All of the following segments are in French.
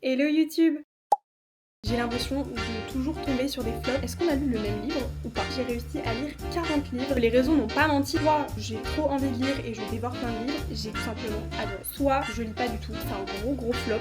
Hello YouTube! J'ai l'impression de toujours tomber sur des flops. Est-ce qu'on a lu le même livre ou pas? J'ai réussi à lire 40 livres. Les réseaux n'ont pas menti. Soit j'ai trop envie de lire et je dévore plein de livres, j'ai tout simplement adoré. Soit je lis pas du tout, c'est un gros flop.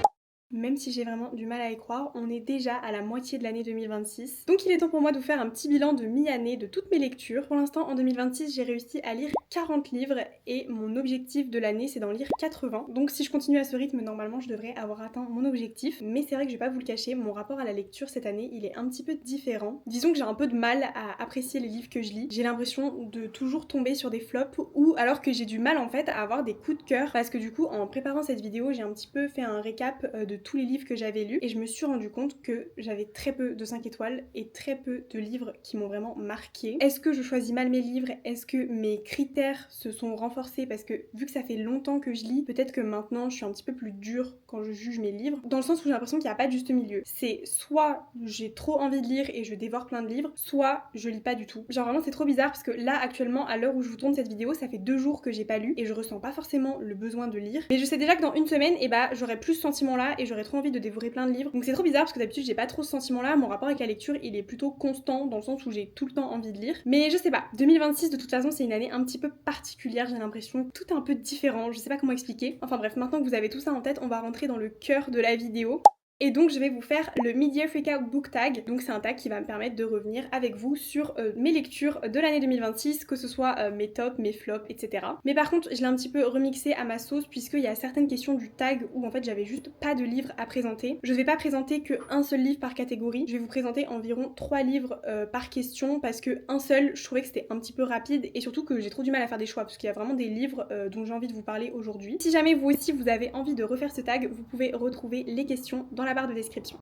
Même si j'ai vraiment du mal à y croire, on est déjà à la moitié de l'année 2026. Donc il est temps pour moi de vous faire un petit bilan de mi-année de toutes mes lectures. Pour l'instant, en 2026, j'ai réussi à lire 40 livres et mon objectif de l'année, c'est d'en lire 80. Donc si je continue à ce rythme, normalement, je devrais avoir atteint mon objectif. Mais c'est vrai que je vais pas vous le cacher, mon rapport à la lecture cette année, il est un petit peu différent. Disons que j'ai un peu de mal à apprécier les livres que je lis. J'ai l'impression de toujours tomber sur des flops ou alors que j'ai du mal en fait à avoir des coups de cœur parce que du coup, en préparant cette vidéo, j'ai un petit peu fait un récap de tous les livres que j'avais lus et je me suis rendu compte que j'avais très peu de 5 étoiles et très peu de livres qui m'ont vraiment marqué. Est-ce que je choisis mal mes livres? Est-ce que mes critères se sont renforcés parce que vu que ça fait longtemps que je lis, peut-être que maintenant je suis un petit peu plus dure quand je juge mes livres, dans le sens où j'ai l'impression qu'il n'y a pas de juste milieu. C'est soit j'ai trop envie de lire et je dévore plein de livres, soit je lis pas du tout. Genre vraiment c'est trop bizarre parce que là actuellement à l'heure où je vous tourne cette vidéo, ça fait 2 jours que j'ai pas lu et je ressens pas forcément le besoin de lire. Mais je sais déjà que dans une semaine, j'aurai plus ce sentiment là et j'aurai trop envie de dévorer plein de livres. Donc c'est trop bizarre parce que d'habitude j'ai pas trop ce sentiment là. Mon rapport avec la lecture il est plutôt constant dans le sens où j'ai tout le temps envie de lire. Mais je sais pas, 2026 de toute façon c'est une année un petit peu particulière, j'ai l'impression, tout un peu différent, je sais pas comment expliquer. Enfin bref, maintenant que vous avez tout ça en tête, on va rentrer dans le cœur de la vidéo. Et donc je vais vous faire le Mid-Year Freakout Book Tag. Donc c'est un tag qui va me permettre de revenir avec vous sur mes lectures de l'année 2026, que ce soit mes tops, mes flops, etc. Mais par contre je l'ai un petit peu remixé à ma sauce puisqu'il y a certaines questions du tag où en fait j'avais juste pas de livres à présenter. Je vais pas présenter qu'un seul livre par catégorie, je vais vous présenter environ 3 livres par question parce que un seul je trouvais que c'était un petit peu rapide et surtout que j'ai trop du mal à faire des choix parce qu'il y a vraiment des livres dont j'ai envie de vous parler aujourd'hui. Si jamais vous aussi vous avez envie de refaire ce tag, vous pouvez retrouver les questions dans la barre de description.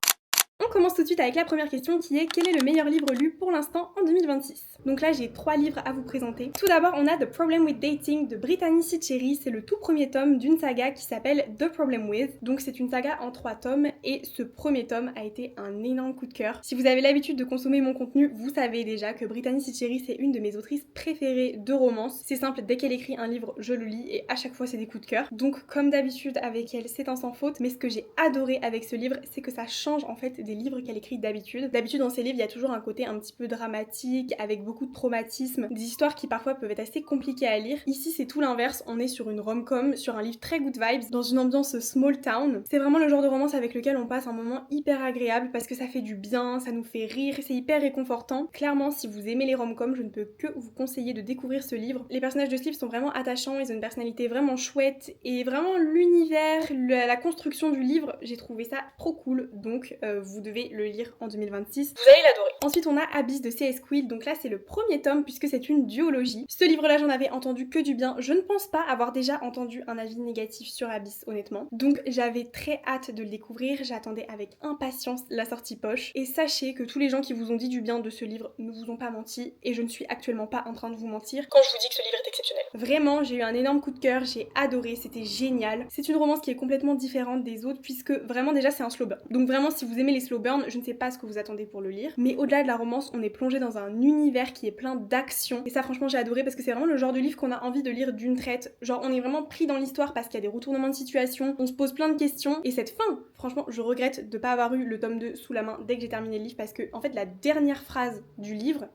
On commence tout de suite avec la première question qui est quel est le meilleur livre lu pour l'instant en 2026? Donc là j'ai 3 livres à vous présenter. Tout d'abord on a The Problem with Dating de Brittany C. Cherry, c'est le tout premier tome d'une saga qui s'appelle The Problem With. Donc c'est une saga en 3 tomes et ce premier tome a été un énorme coup de cœur. Si vous avez l'habitude de consommer mon contenu, vous savez déjà que Brittany C. Cherry c'est une de mes autrices préférées de romance. C'est simple, dès qu'elle écrit un livre je le lis et à chaque fois c'est des coups de cœur. Donc comme d'habitude avec elle c'est un sans faute, mais ce que j'ai adoré avec ce livre c'est que ça change en fait des livres qu'elle écrit d'habitude. D'habitude dans ses livres il y a toujours un côté un petit peu dramatique avec beaucoup de traumatisme, des histoires qui parfois peuvent être assez compliquées à lire. Ici c'est tout l'inverse, on est sur une rom-com, sur un livre très good vibes, dans une ambiance small town. C'est vraiment le genre de romance avec lequel on passe un moment hyper agréable parce que ça fait du bien, ça nous fait rire, c'est hyper réconfortant. Clairement si vous aimez les rom-com, je ne peux que vous conseiller de découvrir ce livre. Les personnages de ce livre sont vraiment attachants, ils ont une personnalité vraiment chouette et vraiment l'univers, la construction du livre, j'ai trouvé ça trop cool, donc vous devez le lire en 2026. Vous allez l'adorer. Ensuite on a Abyss de C.S. Quill, donc là c'est le premier tome puisque c'est une duologie. Ce livre là j'en avais entendu que du bien, je ne pense pas avoir déjà entendu un avis négatif sur Abyss honnêtement. Donc j'avais très hâte de le découvrir, j'attendais avec impatience la sortie poche. Et sachez que tous les gens qui vous ont dit du bien de ce livre ne vous ont pas menti et je ne suis actuellement pas en train de vous mentir quand je vous dis que ce livre est exceptionnel. Vraiment j'ai eu un énorme coup de cœur, j'ai adoré, c'était génial. C'est une romance qui est complètement différente des autres puisque vraiment déjà c'est un slow burn. Donc vraiment si vous aimez les slow burn, je ne sais pas ce que vous attendez pour le lire, mais au-delà de la romance on est plongé dans un univers qui est plein d'action et ça franchement j'ai adoré parce que c'est vraiment le genre de livre qu'on a envie de lire d'une traite. Genre on est vraiment pris dans l'histoire parce qu'il y a des retournements de situation, on se pose plein de questions et cette fin, franchement je regrette de pas avoir eu le tome 2 sous la main dès que j'ai terminé le livre parce que en fait la dernière phrase du livre,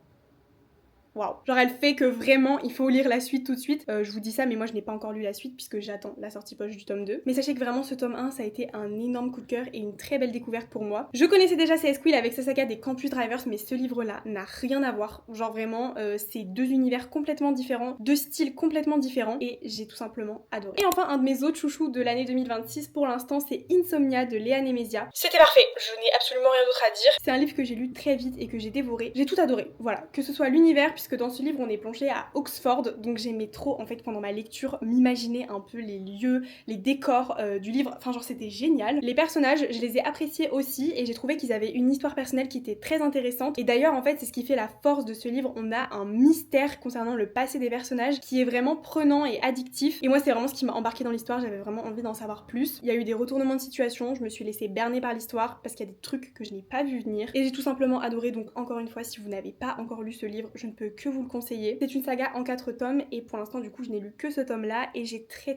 waouh. Genre elle fait que vraiment il faut lire la suite tout de suite. Je vous dis ça mais moi je n'ai pas encore lu la suite puisque j'attends la sortie poche du tome 2. Mais sachez que vraiment ce tome 1 ça a été un énorme coup de cœur et une très belle découverte pour moi. Je connaissais déjà C.S. Quill avec sa saga des Campus Drivers mais ce livre là n'a rien à voir. Genre vraiment c'est 2 univers complètement différents, 2 styles complètement différents et j'ai tout simplement adoré. Et enfin un de mes autres chouchous de l'année 2026 pour l'instant c'est Insomnia de Léa Nemesia. C'était parfait, je n'ai absolument rien d'autre à dire. C'est un livre que j'ai lu très vite et que j'ai dévoré. J'ai tout adoré, voilà. Que ce soit l'univers puisque dans ce livre on est plongé à Oxford, donc j'aimais trop en fait pendant ma lecture m'imaginer un peu les lieux, les décors du livre, enfin genre c'était génial. Les personnages je les ai appréciés aussi et j'ai trouvé qu'ils avaient une histoire personnelle qui était très intéressante et d'ailleurs en fait c'est ce qui fait la force de ce livre, on a un mystère concernant le passé des personnages qui est vraiment prenant et addictif et moi c'est vraiment ce qui m'a embarqué dans l'histoire, j'avais vraiment envie d'en savoir plus. Il y a eu des retournements de situation, je me suis laissée berner par l'histoire parce qu'il y a des trucs que je n'ai pas vu venir et j'ai tout simplement adoré, donc encore une fois si vous n'avez pas encore lu ce livre je ne peux que vous le conseiller. C'est une saga en 4 tomes et pour l'instant du coup je n'ai lu que ce tome là et j'ai très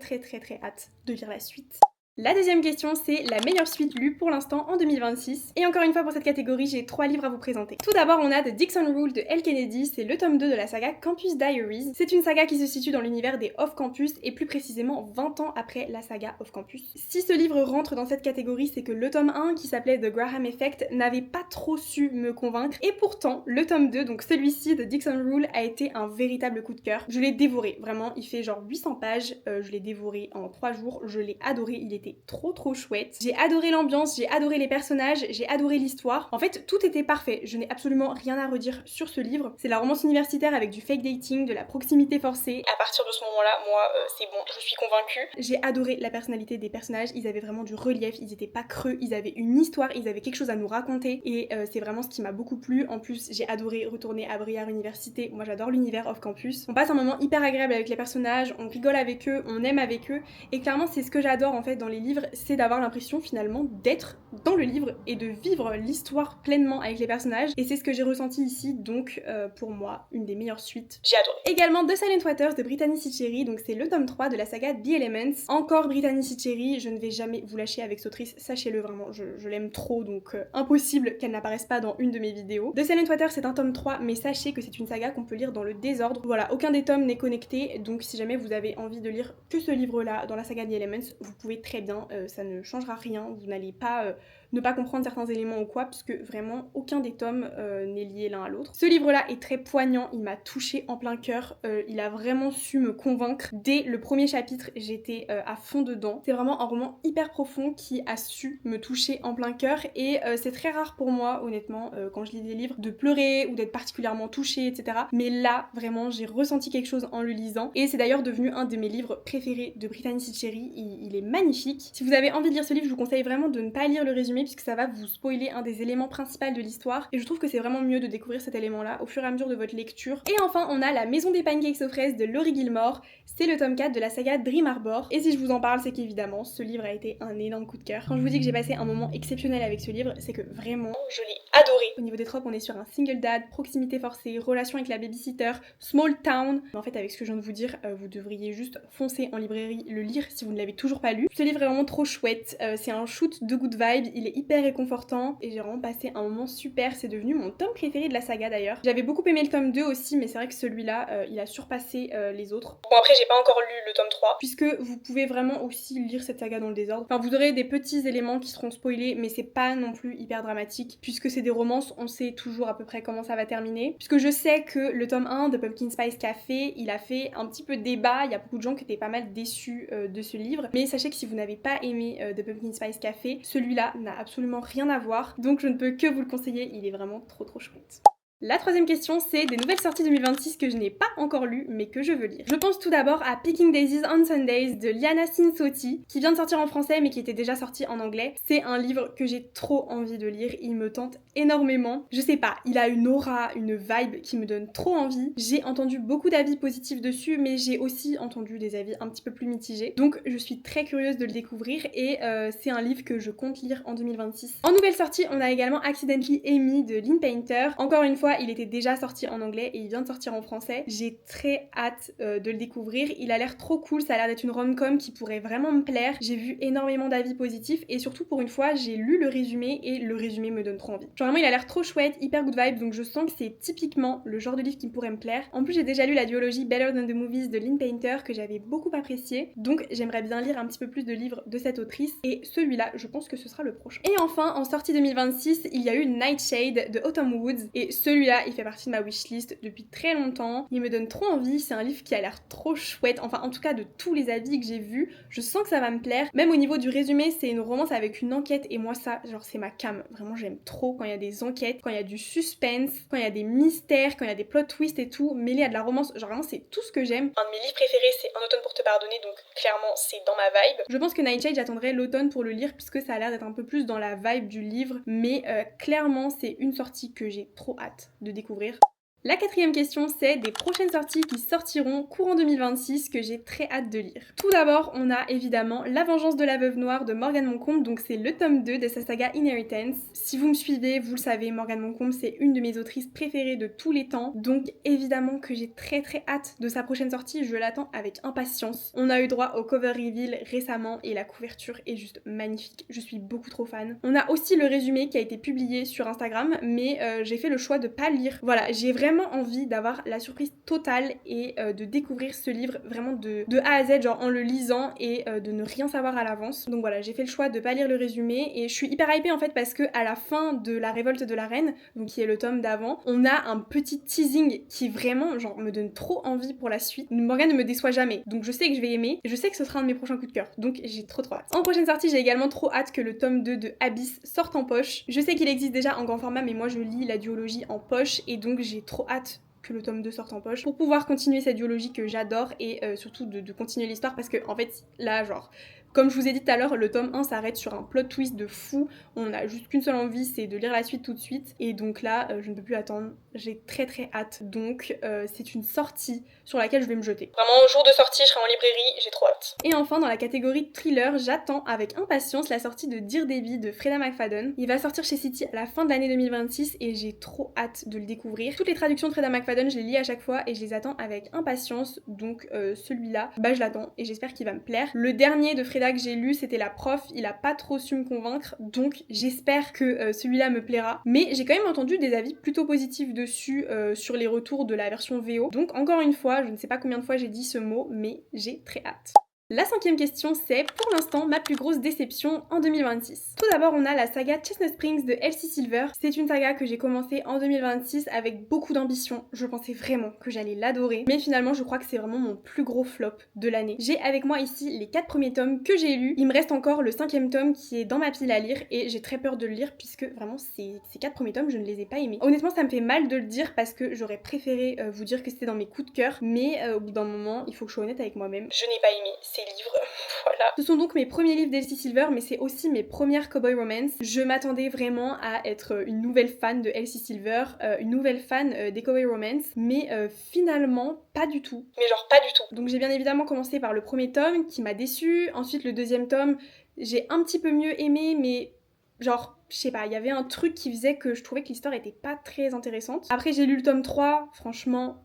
hâte de lire la suite. La deuxième question, c'est la meilleure suite lue pour l'instant en 2026. Et encore une fois pour cette catégorie, j'ai 3 livres à vous présenter. Tout d'abord, on a The Dixon Rule de Elle Kennedy, c'est le tome 2 de la saga Campus Diaries. C'est une saga qui se situe dans l'univers des Off Campus et plus précisément 20 ans après la saga Off Campus. Si ce livre rentre dans cette catégorie, c'est que le tome 1 qui s'appelait The Graham Effect n'avait pas trop su me convaincre et pourtant le tome 2, donc celui-ci, The Dixon Rule, a été un véritable coup de cœur. Je l'ai dévoré, vraiment, il fait genre 800 pages, je l'ai dévoré en 3 jours, je l'ai adoré, il était trop chouette. J'ai adoré l'ambiance, j'ai adoré les personnages, j'ai adoré l'histoire. En fait, tout était parfait. Je n'ai absolument rien à redire sur ce livre. C'est la romance universitaire avec du fake dating, de la proximité forcée. À partir de ce moment-là, moi, c'est bon, je suis convaincue. J'ai adoré la personnalité des personnages. Ils avaient vraiment du relief, ils étaient pas creux, ils avaient une histoire, ils avaient quelque chose à nous raconter. Et c'est vraiment ce qui m'a beaucoup plu. En plus, j'ai adoré retourner à Briare Université. Moi, j'adore l'univers off campus. On passe un moment hyper agréable avec les personnages, on rigole avec eux, on aime avec eux. Et clairement, c'est ce que j'adore en fait dans les livres, c'est d'avoir l'impression finalement d'être dans le livre et de vivre l'histoire pleinement avec les personnages. Et c'est ce que j'ai ressenti ici, donc pour moi, une des meilleures suites. J'ai adoré. Également The Silent Waters de Brittany C. Cherryh, donc c'est le tome 3 de la saga The Elements. Encore Brittany C. Cherryh, je ne vais jamais vous lâcher avec cette autrice, sachez-le vraiment, je l'aime trop, donc impossible qu'elle n'apparaisse pas dans une de mes vidéos. The Silent Waters c'est un tome 3, mais sachez que c'est une saga qu'on peut lire dans le désordre. Voilà, aucun des tomes n'est connecté, donc si jamais vous avez envie de lire que ce livre-là dans la saga The Elements, vous pouvez très bien, ça ne changera rien, vous n'allez pas ne pas comprendre certains éléments ou quoi, puisque vraiment aucun des tomes n'est lié l'un à l'autre. Ce livre-là est très poignant, il m'a touchée en plein cœur, il a vraiment su me convaincre. Dès le premier chapitre, j'étais à fond dedans. C'est vraiment un roman hyper profond qui a su me toucher en plein cœur et c'est très rare pour moi, honnêtement, quand je lis des livres, de pleurer ou d'être particulièrement touchée, etc. Mais là, vraiment, j'ai ressenti quelque chose en le lisant et c'est d'ailleurs devenu un de mes livres préférés de Brittany C. Cherryh. Il est magnifique. Si vous avez envie de lire ce livre, je vous conseille vraiment de ne pas lire le résumé puisque ça va vous spoiler un des éléments principaux de l'histoire et je trouve que c'est vraiment mieux de découvrir cet élément-là au fur et à mesure de votre lecture. Et enfin, on a La Maison des Pancakes aux fraises de Laurie Gilmore. C'est le tome 4 de la saga Dream Harbor. Et si je vous en parle, c'est qu'évidemment, ce livre a été un énorme coup de cœur. Quand je vous dis que j'ai passé un moment exceptionnel avec ce livre, c'est que vraiment, je l'ai adoré. Au niveau des tropes, on est sur un single dad, proximité forcée, relation avec la babysitter, small town. Mais en fait, avec ce que je viens de vous dire, vous devriez juste foncer en librairie, le lire si vous ne l'avez toujours pas lu. Ce livre est vraiment trop chouette. C'est un shoot de good vibe, il est hyper réconfortant et j'ai vraiment passé un moment super. C'est devenu mon tome préféré de la saga d'ailleurs. J'avais beaucoup aimé le tome 2 aussi, mais c'est vrai que celui-là, il a surpassé les autres. Bon, après, j'ai pas encore lu le tome 3, puisque vous pouvez vraiment aussi lire cette saga dans le désordre. Enfin, vous aurez des petits éléments qui seront spoilés, mais c'est pas non plus hyper dramatique, puisque c'est des romances, on sait toujours à peu près comment ça va terminer. Puisque je sais que le tome 1 de Pumpkin Spice Café, il a fait un petit peu débat, il y a beaucoup de gens qui étaient pas mal déçus de ce livre, mais sachez que si vous n'avez pas aimé The Pumpkin Spice Café, celui-là n'a absolument rien à voir, donc je ne peux que vous le conseiller, il est vraiment trop chouette. La troisième question, c'est des nouvelles sorties 2026 que je n'ai pas encore lues, mais que je veux lire. Je pense tout d'abord à Picking Daisies on Sundays de Liana Sinsotti, qui vient de sortir en français, mais qui était déjà sorti en anglais. C'est un livre que j'ai trop envie de lire, il me tente énormément. Je sais pas, il a une aura, une vibe qui me donne trop envie. J'ai entendu beaucoup d'avis positifs dessus, mais j'ai aussi entendu des avis un petit peu plus mitigés. Donc je suis très curieuse de le découvrir et c'est un livre que je compte lire en 2026. En nouvelle sortie, on a également Accidentally Amy de Lynn Painter. Encore une fois, il était déjà sorti en anglais et il vient de sortir en français. J'ai très hâte de le découvrir. Il a l'air trop cool, ça a l'air d'être une rom-com qui pourrait vraiment me plaire. J'ai vu énormément d'avis positifs et surtout pour une fois, j'ai lu le résumé et le résumé me donne trop envie. Genre vraiment, il a l'air trop chouette, hyper good vibe, donc je sens que c'est typiquement le genre de livre qui pourrait me plaire. En plus, j'ai déjà lu la duologie Better Than the Movies de Lynn Painter que j'avais beaucoup apprécié, donc j'aimerais bien lire un petit peu plus de livres de cette autrice et celui-là, je pense que ce sera le prochain. Et enfin, en sortie 2026, il y a eu Nightshade de Autumn Woods et celui-là, il fait partie de ma wishlist depuis très longtemps. Il me donne trop envie, c'est un livre qui a l'air trop chouette, enfin en tout cas de tous les avis que j'ai vus, je sens que ça va me plaire. Même au niveau du résumé, c'est une romance avec une enquête et moi ça, genre c'est ma came. Vraiment j'aime trop quand il y a des enquêtes, quand il y a du suspense, quand il y a des mystères, quand il y a des plot twists et tout, mêlé à de la romance, genre vraiment c'est tout ce que j'aime. Un de mes livres préférés c'est Un automne pour te pardonner, donc clairement c'est dans ma vibe. Je pense que Nightshade, j'attendrai l'automne pour le lire puisque ça a l'air d'être un peu plus dans la vibe du livre, mais clairement c'est une sortie que j'ai trop hâte de découvrir. La quatrième question, c'est des prochaines sorties qui sortiront courant 2026 que j'ai très hâte de lire. Tout d'abord, on a évidemment La Vengeance de la Veuve Noire de Morgane Moncombe, donc c'est le tome 2 de sa saga Inheritance. Si vous me suivez, vous le savez, Morgane Moncombe c'est une de mes autrices préférées de tous les temps, donc évidemment que j'ai très hâte de sa prochaine sortie, je l'attends avec impatience. On a eu droit au cover reveal récemment et la couverture est juste magnifique, je suis beaucoup trop fan. On a aussi le résumé qui a été publié sur Instagram, mais j'ai fait le choix de pas le lire. Voilà, j'ai vraiment envie d'avoir la surprise totale et de découvrir ce livre vraiment de A à Z, genre en le lisant et de ne rien savoir à l'avance. Donc voilà, j'ai fait le choix de pas lire le résumé et je suis hyper hypée en fait parce que à la fin de La Révolte de la Reine, donc qui est le tome d'avant, on a un petit teasing qui vraiment genre me donne trop envie pour la suite. Morgane ne me déçoit jamais, donc je sais que je vais aimer et je sais que ce sera un de mes prochains coups de cœur, donc j'ai trop hâte. En prochaine sortie, j'ai également trop hâte que le tome 2 de Abyss sorte en poche. Je sais qu'il existe déjà en grand format, mais moi je lis la duologie en poche et donc j'ai trop hâte que le tome 2 sorte en poche pour pouvoir continuer cette duologie que j'adore et surtout de continuer l'histoire parce que en fait là genre comme je vous ai dit tout à l'heure, le tome 1 s'arrête sur un plot twist de fou. On a juste qu'une seule envie, c'est de lire la suite tout de suite. Et donc là, je ne peux plus attendre. J'ai très hâte. Donc c'est une sortie sur laquelle je vais me jeter. Vraiment, au jour de sortie, je serai en librairie, j'ai trop hâte. Et enfin, dans la catégorie thriller, j'attends avec impatience la sortie de Dear Debbie de Freda McFadden. Il va sortir chez City à la fin de l'année 2026 et j'ai trop hâte de le découvrir. Toutes les traductions de Freda McFadden, je les lis à chaque fois et je les attends avec impatience. Donc celui-là, bah je l'attends et j'espère qu'il va me plaire. Le dernier de Freda que j'ai lu, c'était La Prof, il a pas trop su me convaincre, donc j'espère que celui-là me plaira. Mais j'ai quand même entendu des avis plutôt positifs dessus sur les retours de la version VO. Donc encore une fois, je ne sais pas combien de fois j'ai dit ce mot, mais j'ai très hâte. La cinquième question, c'est pour l'instant ma plus grosse déception en 2026. Tout d'abord, on a la saga Chestnut Springs de Elsie Silver. C'est une saga que j'ai commencée en 2026 avec beaucoup d'ambition. Je pensais vraiment que j'allais l'adorer. Mais finalement, je crois que c'est vraiment mon plus gros flop de l'année. J'ai avec moi ici les 4 premiers tomes que j'ai lus. Il me reste encore le 5e tome qui est dans ma pile à lire et j'ai très peur de le lire puisque vraiment ces 4 premiers tomes, je ne les ai pas aimés. Honnêtement, ça me fait mal de le dire parce que j'aurais préféré vous dire que c'était dans mes coups de cœur. Mais au bout d'un moment, il faut que je sois honnête avec moi-même. Je n'ai pas aimé ces livres, voilà. Ce sont donc mes premiers livres d'Elsie Silver, mais c'est aussi mes premières cowboy romance. Je m'attendais vraiment à être une nouvelle fan de Elsie Silver, une nouvelle fan des cowboy romance, mais finalement pas du tout. Mais genre pas du tout. Donc j'ai bien évidemment commencé par le premier tome qui m'a déçue, ensuite le deuxième tome, j'ai un petit peu mieux aimé, mais genre je sais pas, il y avait un truc qui faisait que je trouvais que l'histoire était pas très intéressante. Après j'ai lu le tome 3, franchement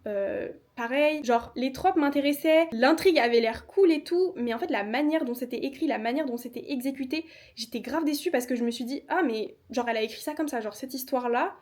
pareil, genre les tropes m'intéressaient, l'intrigue avait l'air cool et tout, mais en fait la manière dont c'était écrit, la manière dont c'était exécuté, j'étais grave déçue parce que je me suis dit ah mais genre elle a écrit ça comme ça, genre cette histoire là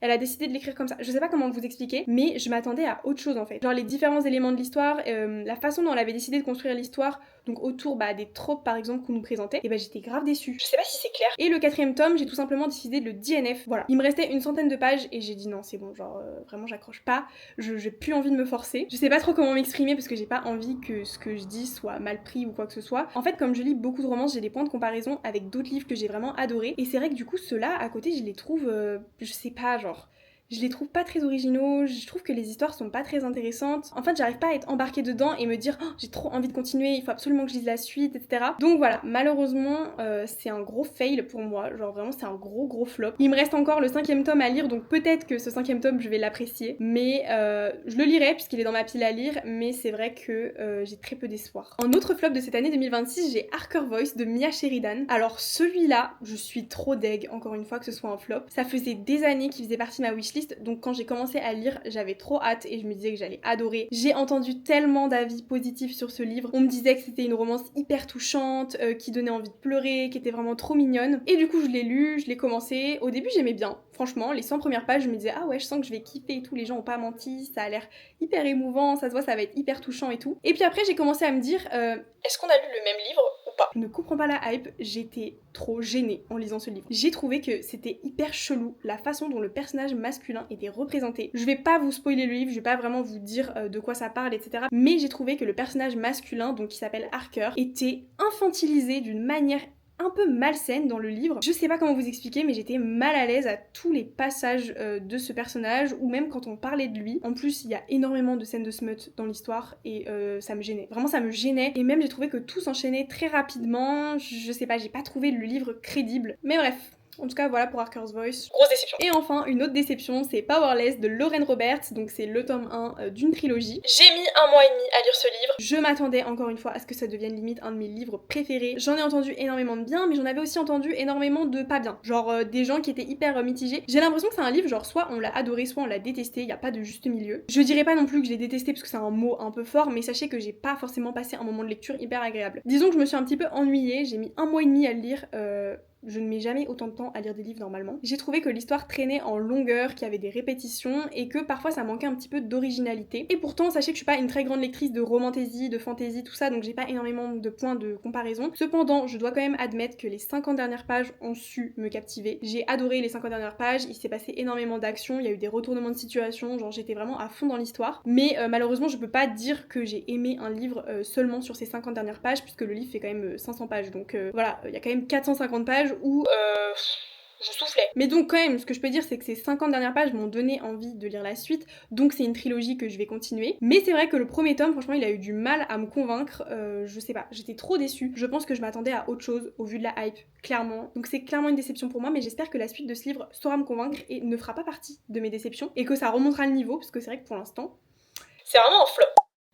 elle a décidé de l'écrire comme ça. Je sais pas comment vous expliquer, mais je m'attendais à autre chose en fait. Genre les différents éléments de l'histoire, la façon dont elle avait décidé de construire l'histoire, donc autour des tropes par exemple qu'on nous présentait, et j'étais grave déçue. Je sais pas si c'est clair. Et le 4e tome, j'ai tout simplement décidé de le DNF. Voilà. Il me restait une centaine de pages et j'ai dit non, c'est bon, genre vraiment j'accroche pas, j'ai plus envie de me forcer. Je sais pas trop comment m'exprimer parce que j'ai pas envie que ce que je dis soit mal pris ou quoi que ce soit. En fait, comme je lis beaucoup de romances, j'ai des points de comparaison avec d'autres livres que j'ai vraiment adorés. Et c'est vrai que du coup, ceux-là à côté, je les trouve, je sais pas, genre. Je les trouve pas très originaux, je trouve que les histoires sont pas très intéressantes. En fait, j'arrive pas à être embarquée dedans et me dire oh, j'ai trop envie de continuer, il faut absolument que je lise la suite, etc. Donc voilà, malheureusement, c'est un gros fail pour moi. Genre vraiment, c'est un gros flop. Il me reste encore le 5e tome à lire, donc peut-être que ce 5e tome, je vais l'apprécier. Mais je le lirai puisqu'il est dans ma pile à lire, mais c'est vrai que j'ai très peu d'espoir. En autre flop de cette année 2026, j'ai Harker Voice de Mia Sheridan. Alors celui-là, je suis trop deg, encore une fois, que ce soit un flop. Ça faisait des années qu'il faisait partie de ma wishlist. Donc quand j'ai commencé à lire, j'avais trop hâte et je me disais que j'allais adorer. J'ai entendu tellement d'avis positifs sur ce livre. On me disait que c'était une romance hyper touchante, qui donnait envie de pleurer, qui était vraiment trop mignonne. Et du coup je l'ai lu, je l'ai commencé. Au début j'aimais bien. Franchement, les 100 premières pages, je me disais ah ouais, je sens que je vais kiffer et tout, les gens ont pas menti, ça a l'air hyper émouvant, ça se voit, ça va être hyper touchant et tout. Et puis après j'ai commencé à me dire est-ce qu'on a lu le même livre ou pas? Je ne comprends pas la hype, j'étais trop gênée en lisant ce livre. J'ai trouvé que c'était hyper chelou la façon dont le personnage masculin était représenté. Je vais pas vous spoiler le livre, je vais pas vraiment vous dire de quoi ça parle, etc. Mais j'ai trouvé que le personnage masculin, donc qui s'appelle Harker, était infantilisé d'une manière un peu malsaine dans le livre. Je sais pas comment vous expliquer, mais j'étais mal à l'aise à tous les passages de ce personnage, ou même quand on parlait de lui. En plus, il y a énormément de scènes de smut dans l'histoire, et ça me gênait. Vraiment, ça me gênait, et même j'ai trouvé que tout s'enchaînait très rapidement. Je sais pas, j'ai pas trouvé le livre crédible. Mais bref, En tout cas voilà pour Harker's Voice. Grosse déception. Et enfin une autre déception, c'est Powerless de Lauren Roberts, donc c'est le tome 1 d'une trilogie. J'ai mis 1 mois et demi à lire ce livre. Je m'attendais encore une fois à ce que ça devienne limite un de mes livres préférés. J'en ai entendu énormément de bien, mais j'en avais aussi entendu énormément de pas bien. Genre des gens qui étaient hyper mitigés. J'ai l'impression que c'est un livre genre soit on l'a adoré, soit on l'a détesté, y a pas de juste milieu. Je dirais pas non plus que je l'ai détesté parce que c'est un mot un peu fort, mais sachez que j'ai pas forcément passé un moment de lecture hyper agréable. Disons que je me suis un petit peu ennuyée, j'ai mis 1 mois et demi à le lire. Je ne mets jamais autant de temps à lire des livres normalement. J'ai trouvé que l'histoire traînait en longueur, qu'il y avait des répétitions et que parfois ça manquait un petit peu d'originalité. Et pourtant, sachez que je suis pas une très grande lectrice de romantasy, de fantasy, tout ça, donc j'ai pas énormément de points de comparaison. Cependant, je dois quand même admettre que les 50 dernières pages ont su me captiver. J'ai adoré les 50 dernières pages, il s'est passé énormément d'actions, il y a eu des retournements de situation, genre j'étais vraiment à fond dans l'histoire. Mais malheureusement, je peux pas dire que j'ai aimé un livre seulement sur ces 50 dernières pages, puisque le livre fait quand même 500 pages. Donc voilà, il y a quand même 450 pages où je soufflais. Mais donc quand même, ce que je peux dire c'est que ces 50 dernières pages m'ont donné envie de lire la suite, donc c'est une trilogie que je vais continuer. Mais c'est vrai que le premier tome, franchement, il a eu du mal à me convaincre, je sais pas, j'étais trop déçue. Je pense que je m'attendais à autre chose au vu de la hype, clairement. Donc c'est clairement une déception pour moi, mais j'espère que la suite de ce livre saura me convaincre et ne fera pas partie de mes déceptions, et que ça remontera le niveau, parce que c'est vrai que pour l'instant... c'est vraiment un flop.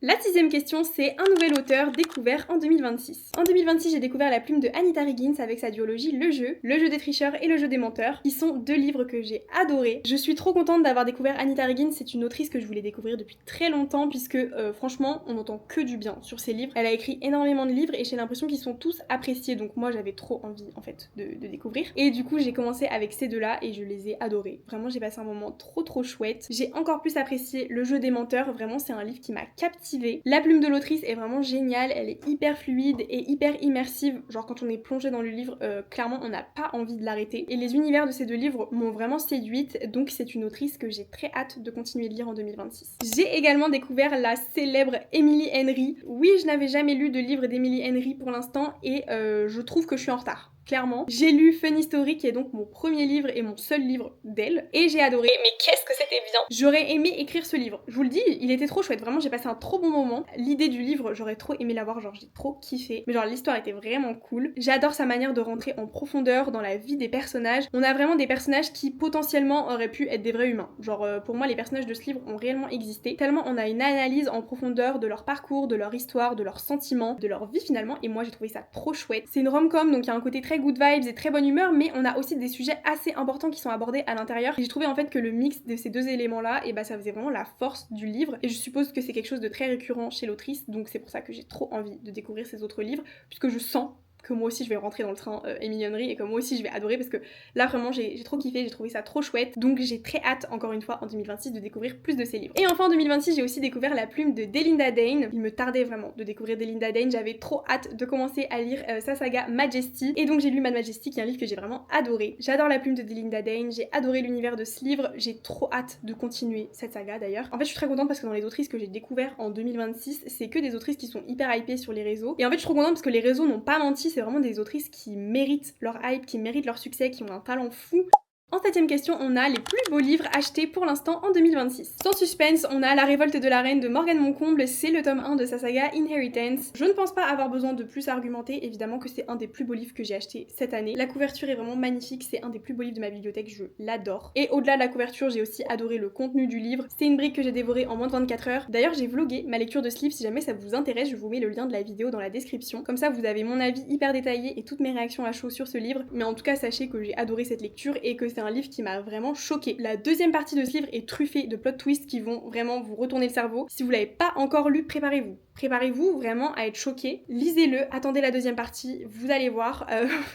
La 6ème question, c'est un nouvel auteur découvert en 2026. En 2026, j'ai découvert la plume de Anita Riggins avec sa duologie Le Jeu des tricheurs et Le Jeu des menteurs, qui sont 2 livres que j'ai adorés. Je suis trop contente d'avoir découvert Anita Riggins, c'est une autrice que je voulais découvrir depuis très longtemps, puisque franchement, on n'entend que du bien sur ses livres. Elle a écrit énormément de livres et j'ai l'impression qu'ils sont tous appréciés, donc moi j'avais trop envie en fait de découvrir. Et du coup, j'ai commencé avec ces 2-là et je les ai adorés. Vraiment, j'ai passé un moment trop chouette. J'ai encore plus apprécié Le Jeu des menteurs, vraiment c'est un livre qui m'a captivée. La plume de l'autrice est vraiment géniale, elle est hyper fluide et hyper immersive, genre quand on est plongé dans le livre, clairement on n'a pas envie de l'arrêter. Et les univers de ces 2 livres m'ont vraiment séduite, donc c'est une autrice que j'ai très hâte de continuer de lire en 2026. J'ai également découvert la célèbre Emily Henry. Oui, je n'avais jamais lu de livre d'Emily Henry pour l'instant et je trouve que je suis en retard. Clairement. J'ai lu Funny Story qui est donc mon premier livre et mon seul livre d'elle et j'ai adoré. Mais qu'est-ce que c'était bien! J'aurais aimé écrire ce livre. Je vous le dis, il était trop chouette. Vraiment, j'ai passé un trop bon moment. L'idée du livre, j'aurais trop aimé l'avoir, genre j'ai trop kiffé. Mais genre l'histoire était vraiment cool. J'adore sa manière de rentrer en profondeur dans la vie des personnages. On a vraiment des personnages qui potentiellement auraient pu être des vrais humains. Genre pour moi, les personnages de ce livre ont réellement existé. Tellement on a une analyse en profondeur de leur parcours, de leur histoire, de leurs sentiments, de leur vie finalement. Et moi, j'ai trouvé ça trop chouette. C'est une rom-com, donc il y a un côté très good vibes et très bonne humeur, mais on a aussi des sujets assez importants qui sont abordés à l'intérieur. Et j'ai trouvé en fait que le mix de ces 2 éléments-là, et bah ça faisait vraiment la force du livre. Et je suppose que c'est quelque chose de très récurrent chez l'autrice, donc c'est pour ça que j'ai trop envie de découvrir ces autres livres, puisque je sens que moi aussi je vais rentrer dans le train Emily Henry et que moi aussi je vais adorer parce que là vraiment j'ai trop kiffé, j'ai trouvé ça trop chouette, donc j'ai très hâte encore une fois en 2026 de découvrir plus de ces livres. Et enfin en 2026 j'ai aussi découvert la plume de Delinda Dane. Il me tardait vraiment de découvrir Delinda Dane, j'avais trop hâte de commencer à lire sa saga Majesty, et donc j'ai lu Mad Majesty qui est un livre que j'ai vraiment adoré. J'adore la plume de Delinda Dane, j'ai adoré l'univers de ce livre, j'ai trop hâte de continuer cette saga d'ailleurs. En fait je suis très contente parce que dans les autrices que j'ai découvert en 2026, c'est que des autrices qui sont hyper hypées sur les réseaux, et en fait je suis trop contente parce que les réseaux n'ont pas menti, c'est vraiment des autrices qui méritent leur hype, qui méritent leur succès, qui ont un talent fou. En 7ème question, on a les plus beaux livres achetés pour l'instant en 2026. Sans suspense, on a La Révolte de la Reine de Morgane Moncomble, c'est le tome 1 de sa saga Inheritance. Je ne pense pas avoir besoin de plus argumenter, évidemment que c'est un des plus beaux livres que j'ai acheté cette année. La couverture est vraiment magnifique, c'est un des plus beaux livres de ma bibliothèque, je l'adore. Et au-delà de la couverture, j'ai aussi adoré le contenu du livre. C'est une brique que j'ai dévorée en moins de 24 heures. D'ailleurs, j'ai vlogué ma lecture de ce livre, si jamais ça vous intéresse, je vous mets le lien de la vidéo dans la description. Comme ça, vous avez mon avis hyper détaillé et toutes mes réactions à chaud sur ce livre. Mais en tout cas, sachez que j'ai adoré cette lecture et que c'est un livre qui m'a vraiment choquée. La 2e partie de ce livre est truffée de plot twists qui vont vraiment vous retourner le cerveau. Si vous l'avez pas encore lu, préparez-vous. Préparez-vous vraiment à être choqué. Lisez-le, attendez la 2e partie, vous allez voir.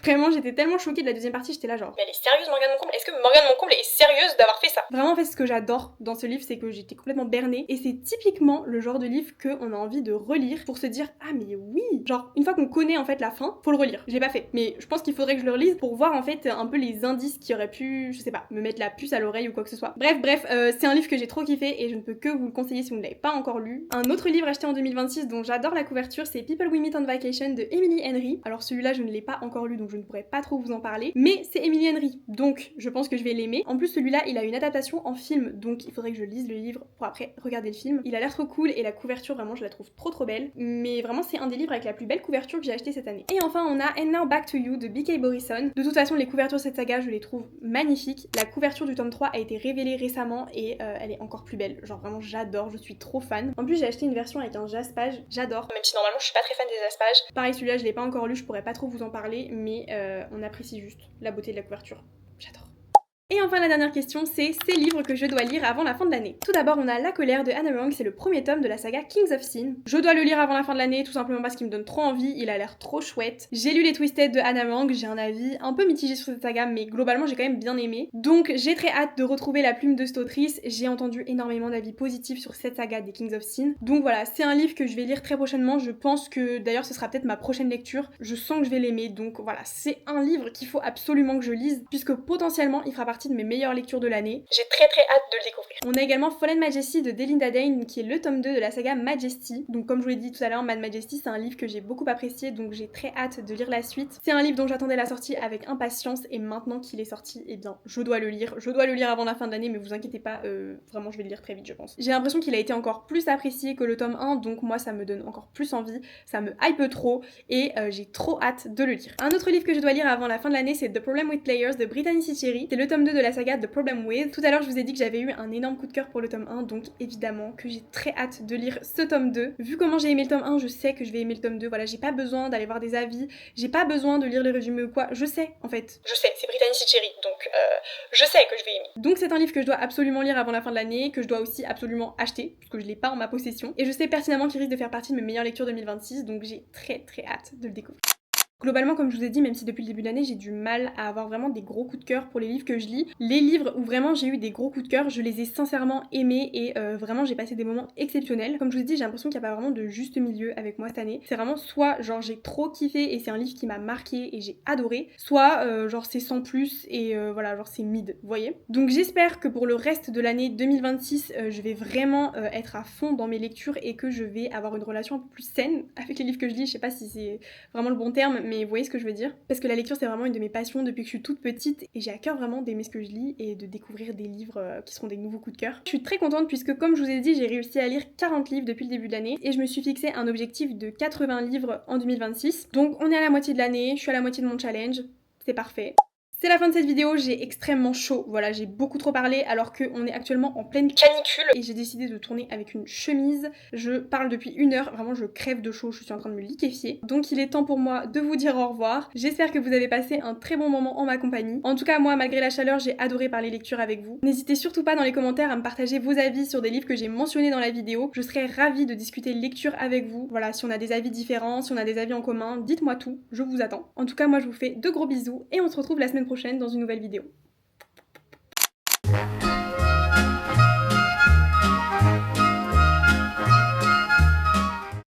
Vraiment, j'étais tellement choquée de la 2e partie, j'étais là genre... Mais elle est sérieuse, Morgane Moncomble? Est-ce que Morgane Moncomble est sérieuse d'avoir fait ça? Vraiment, en fait, ce que j'adore dans ce livre, c'est que j'étais complètement bernée. Et c'est typiquement le genre de livre qu'on a envie de relire pour se dire « Ah mais oui !» Genre, une fois qu'on connaît en fait la fin, faut le relire. Je l'ai pas fait. Mais je pense qu'il faudrait que je le relise pour voir en fait un peu les indices qui auraient pu, je sais pas, me mettre la puce à l'oreille ou quoi que ce soit. Bref, c'est un livre que j'ai trop kiffé et je ne peux que vous le conseiller si vous ne l'avez pas encore lu. Un autre livre acheté en 2026 2026 dont j'adore la couverture, c'est People We Meet on Vacation de Emily Henry. Alors celui-là je ne l'ai pas encore lu donc je ne pourrais pas trop vous en parler, mais c'est Emily Henry donc je pense que je vais l'aimer. En plus celui-là il a une adaptation en film donc il faudrait que je lise le livre pour après regarder le film. Il a l'air trop cool et la couverture vraiment je la trouve trop belle, mais vraiment c'est un des livres avec la plus belle couverture que j'ai acheté cette année. Et enfin on a And Now Back to You de B.K. Borison. De toute façon les couvertures de cette saga je les trouve magnifiques. La couverture du tome 3 a été révélée récemment et elle est encore plus belle, genre vraiment j'adore, je suis trop fan. En plus j'ai acheté une version avec un jaspage, j'adore. Même si normalement je suis pas très fan des aspages. Pareil celui-là je l'ai pas encore lu, je pourrais pas trop vous en parler, mais on apprécie juste la beauté de la couverture, j'adore. Et enfin la dernière question, c'est ces livres que je dois lire avant la fin de l'année. Tout d'abord on a La colère de Hannah Wrong, c'est le premier tome de la saga Kings of Sin. Je dois le lire avant la fin de l'année tout simplement parce qu'il me donne trop envie, il a l'air trop chouette. J'ai lu les Twisted de Hannah Wrong, j'ai un avis un peu mitigé sur cette saga mais globalement j'ai quand même bien aimé. Donc j'ai très hâte de retrouver la plume de cette autrice, j'ai entendu énormément d'avis positifs sur cette saga des Kings of Sin. Donc voilà, c'est un livre que je vais lire très prochainement, je pense que d'ailleurs ce sera peut-être ma prochaine lecture, je sens que je vais l'aimer donc voilà, c'est un livre qu'il faut absolument que je lise puisque potentiellement il fera partie de mes meilleures lectures de l'année. J'ai très hâte de le découvrir. On a également Fallen Majesty de Delinda Dane qui est le tome 2 de la saga Majesty. Donc comme je vous l'ai dit tout à l'heure, Mad Majesty c'est un livre que j'ai beaucoup apprécié donc j'ai très hâte de lire la suite. C'est un livre dont j'attendais la sortie avec impatience et maintenant qu'il est sorti, eh bien je dois le lire. Je dois le lire avant la fin de l'année mais vous inquiétez pas, vraiment je vais le lire très vite je pense. J'ai l'impression qu'il a été encore plus apprécié que le tome 1 donc moi ça me donne encore plus envie, ça me hype trop et j'ai trop hâte de le lire. Un autre livre que je dois lire avant la fin de l'année c'est The Problem with Players de Brittany C. Cherry. C'est le tome 2 de la saga The Problem With. Tout à l'heure je vous ai dit que j'avais eu un énorme coup de cœur pour le tome 1 donc évidemment que j'ai très hâte de lire ce tome 2. Vu comment j'ai aimé le tome 1 je sais que je vais aimer le tome 2, voilà j'ai pas besoin d'aller voir des avis, j'ai pas besoin de lire les résumés ou quoi, je sais en fait. Je sais, c'est Brittany C. Cherry donc je sais que je vais aimer. Donc c'est un livre que je dois absolument lire avant la fin de l'année, que je dois aussi absolument acheter puisque je l'ai pas en ma possession et je sais pertinemment qu'il risque de faire partie de mes meilleures lectures 2026 donc j'ai très hâte de le découvrir. Globalement, comme je vous ai dit, même si depuis le début de l'année j'ai du mal à avoir vraiment des gros coups de cœur pour les livres que je lis, les livres où vraiment j'ai eu des gros coups de cœur, je les ai sincèrement aimés et vraiment j'ai passé des moments exceptionnels. Comme je vous ai dit, j'ai l'impression qu'il n'y a pas vraiment de juste milieu avec moi cette année. C'est vraiment soit genre j'ai trop kiffé et c'est un livre qui m'a marqué et j'ai adoré, soit genre c'est sans plus et voilà genre c'est mid, vous voyez. Donc j'espère que pour le reste de l'année 2026, je vais vraiment être à fond dans mes lectures et que je vais avoir une relation un peu plus saine avec les livres que je lis. Je sais pas si c'est vraiment le bon terme, mais vous voyez ce que je veux dire. Parce que la lecture c'est vraiment une de mes passions depuis que je suis toute petite et j'ai à cœur vraiment d'aimer ce que je lis et de découvrir des livres qui seront des nouveaux coups de cœur. Je suis très contente puisque comme je vous ai dit j'ai réussi à lire 40 livres depuis le début de l'année et je me suis fixé un objectif de 80 livres en 2026. Donc on est à la moitié de l'année, je suis à la moitié de mon challenge, c'est parfait. C'est la fin de cette vidéo, j'ai extrêmement chaud, voilà j'ai beaucoup trop parlé alors qu'on est actuellement en pleine canicule et j'ai décidé de tourner avec une chemise. Je parle depuis 1 heure, vraiment je crève de chaud, je suis en train de me liquéfier. Donc il est temps pour moi de vous dire au revoir. J'espère que vous avez passé un très bon moment en ma compagnie. En tout cas moi malgré la chaleur j'ai adoré parler lecture avec vous. N'hésitez surtout pas dans les commentaires à me partager vos avis sur des livres que j'ai mentionnés dans la vidéo. Je serais ravie de discuter lecture avec vous. Voilà si on a des avis différents, si on a des avis en commun, dites-moi tout, je vous attends. En tout cas moi je vous fais de gros bisous et on se retrouve la semaine prochaine dans une nouvelle vidéo.